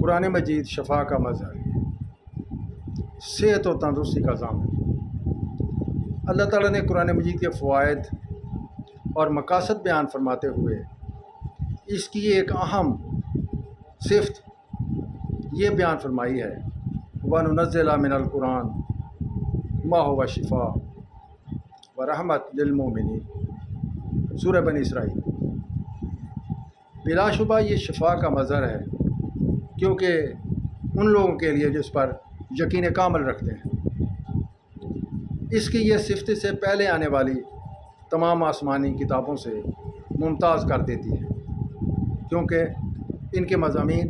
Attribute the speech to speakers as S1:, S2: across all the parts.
S1: قرآن مجید شفا کا مظہر، صحت و تندرستی کا ضامن۔ اللہ تعالیٰ نے قرآن مجید کے فوائد اور مقاصد بیان فرماتے ہوئے اس کی ایک اہم صفت یہ بیان فرمائی ہے، وَنُنَزِّلُ مِنَ الْقُرْآنِ مَا هُوَ شِفَاءٌ وَرَحْمَةٌ لِلْمُؤْمِنِينَ، سورہ بنی اسرائیل۔ بلا شبہ یہ شفا کا مظہر ہے، کیونکہ ان لوگوں کے لیے جو اس پر یقین کامل رکھتے ہیں۔ اس کی یہ صفت سے پہلے آنے والی تمام آسمانی کتابوں سے ممتاز کر دیتی ہے، کیونکہ ان کے مضامین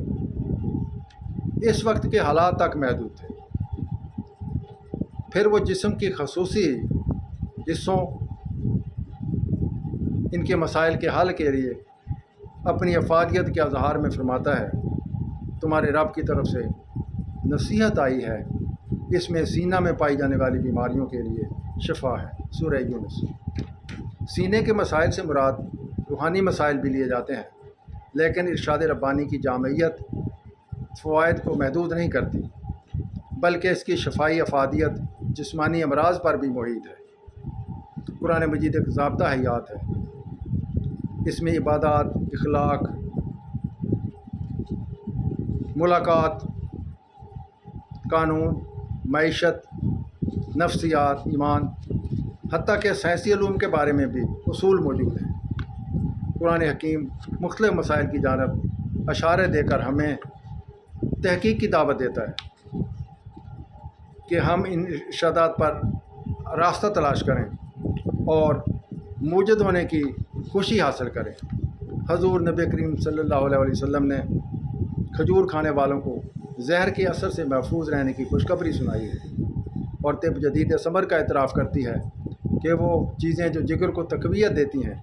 S1: اس وقت کے حالات تک محدود تھے۔ پھر وہ جسم کی خصوصی حصوں ان کے مسائل کے حل کے لیے اپنی افادیت کے اظہار میں فرماتا ہے، تمہارے رب کی طرف سے نصیحت آئی ہے، اس میں سینہ میں پائی جانے والی بیماریوں کے لیے شفا ہے، سورہ یونس۔ سینے کے مسائل سے مراد روحانی مسائل بھی لیے جاتے ہیں، لیکن ارشاد ربانی کی جامعیت فوائد کو محدود نہیں کرتی، بلکہ اس کی شفائی افادیت جسمانی امراض پر بھی محیط ہے۔ قرآن مجید ایک ضابطہ حیات ہے، اس میں عبادات، اخلاق، ملاقات، قانون، معیشت، نفسیات، ایمان، حتیٰ کہ سائنسی علوم کے بارے میں بھی اصول موجود ہیں۔ قرآن حکیم مختلف مسائل کی جانب اشارے دے کر ہمیں تحقیق کی دعوت دیتا ہے کہ ہم ان ارشادات پر راستہ تلاش کریں اور موجد ہونے کی خوشی حاصل کریں۔ حضور نبی کریم صلی اللہ علیہ وسلم نے کھجور کھانے والوں کو زہر کے اثر سے محفوظ رہنے کی خوشخبری سنائی ہے، اور طب جدید ثمر کا اعتراف کرتی ہے کہ وہ چیزیں جو جگر کو تقویت دیتی ہیں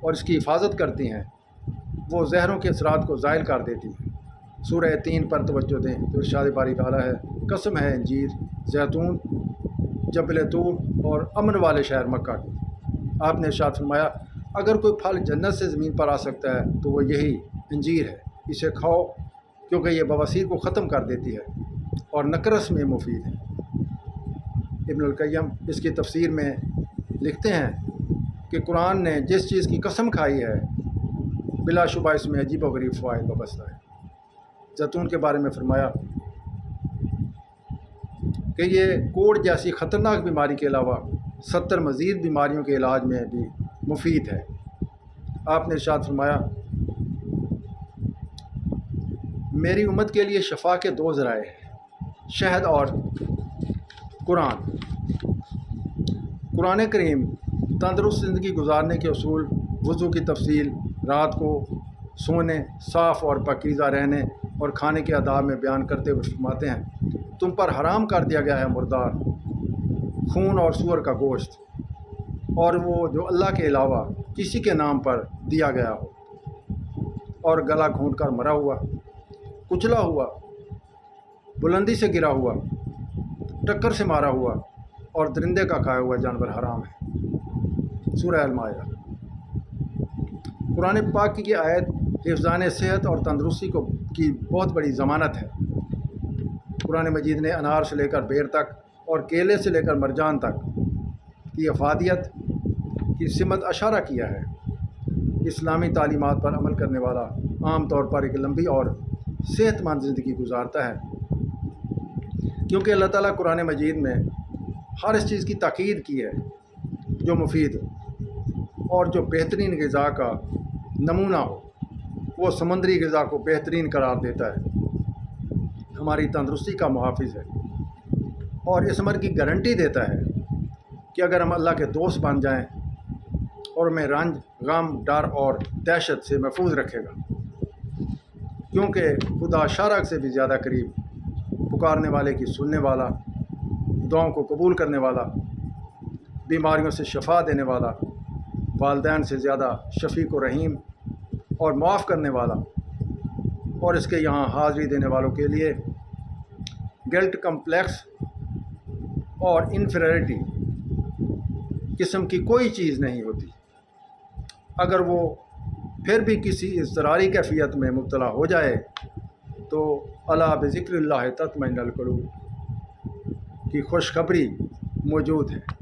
S1: اور اس کی حفاظت کرتی ہیں، وہ زہروں کے اثرات کو زائل کر دیتی ہیں۔ سورہ 3 پر توجہ دیں تو ارشاد باری تعالیٰ ہے، قسم ہے انجیر، زیتون، جبل طور اور امن والے شہر مکہ کی۔ آپ نے ارشاد فرمایا، اگر کوئی پھل جنت سے زمین پر آ سکتا ہے تو وہ یہی انجیر ہے، اسے کھاؤ کیونکہ یہ بواسیر کو ختم کر دیتی ہے اور نکرس میں مفید ہے۔ ابن القیم اس کی تفسیر میں لکھتے ہیں کہ قرآن نے جس چیز کی قسم کھائی ہے بلا شبہ اس میں عجیب و غریب فوائد وابستہ ہے۔ زیتون کے بارے میں فرمایا کہ یہ کوڑ جیسی خطرناک بیماری کے علاوہ 70 مزید بیماریوں کے علاج میں بھی مفید ہے۔ آپ نے ارشاد فرمایا، میری امت کے لیے شفا کے 2 ذرائع ہیں، شہد اور قرآن۔ قرآن کریم تندرست زندگی گزارنے کے اصول، وضو کی تفصیل، رات کو سونے، صاف اور پاکیزہ رہنے اور کھانے کے آداب میں بیان کرتے ہوئے فرماتے ہیں، تم پر حرام کر دیا گیا ہے مردار، خون اور سور کا گوشت، اور وہ جو اللہ کے علاوہ کسی کے نام پر دیا گیا ہو، اور گلا گھونٹ کر مرا ہوا، کچلا ہوا، بلندی سے گرا ہوا، ٹکر سے مارا ہوا اور درندے کا کھایا ہوا جانور حرام ہے، سورہ المائدہ۔ قرآن پاک کی یہ آیت حفظان صحت اور تندرستی کی بہت بڑی ضمانت ہے۔ قرآن مجید نے انار سے لے کر بیر تک اور کیلے سے لے کر مرجان تک کی افادیت کی سمت اشارہ کیا ہے۔ اسلامی تعلیمات پر عمل کرنے والا عام طور پر ایک لمبی اور صحت مند زندگی گزارتا ہے، کیونکہ اللہ تعالیٰ قرآن مجید میں ہر اس چیز کی تاکید کی ہے جو مفید ہو اور جو بہترین غذا کا نمونہ ہو۔ وہ سمندری غذا کو بہترین قرار دیتا ہے، ہماری تندرستی کا محافظ ہے، اور اس امر کی گارنٹی دیتا ہے کہ اگر ہم اللہ کے دوست بن جائیں اور ہمیں رنج، غم، ڈر اور دہشت سے محفوظ رکھے گا، کیونکہ خدا شارک سے بھی زیادہ قریب، پکارنے والے کی سننے والا، دعاؤں کو قبول کرنے والا، بیماریوں سے شفا دینے والا، والدین سے زیادہ شفیق و رحیم اور معاف کرنے والا، اور اس کے یہاں حاضری دینے والوں کے لیے گلٹ کمپلیکس اور انفیریٹی قسم کی کوئی چیز نہیں ہوتی۔ اگر وہ پھر بھی کسی اضطراری کیفیت میں مبتلا ہو جائے تو الا بذکر اللہ تطمئن القلوب کی خوشخبری موجود ہے۔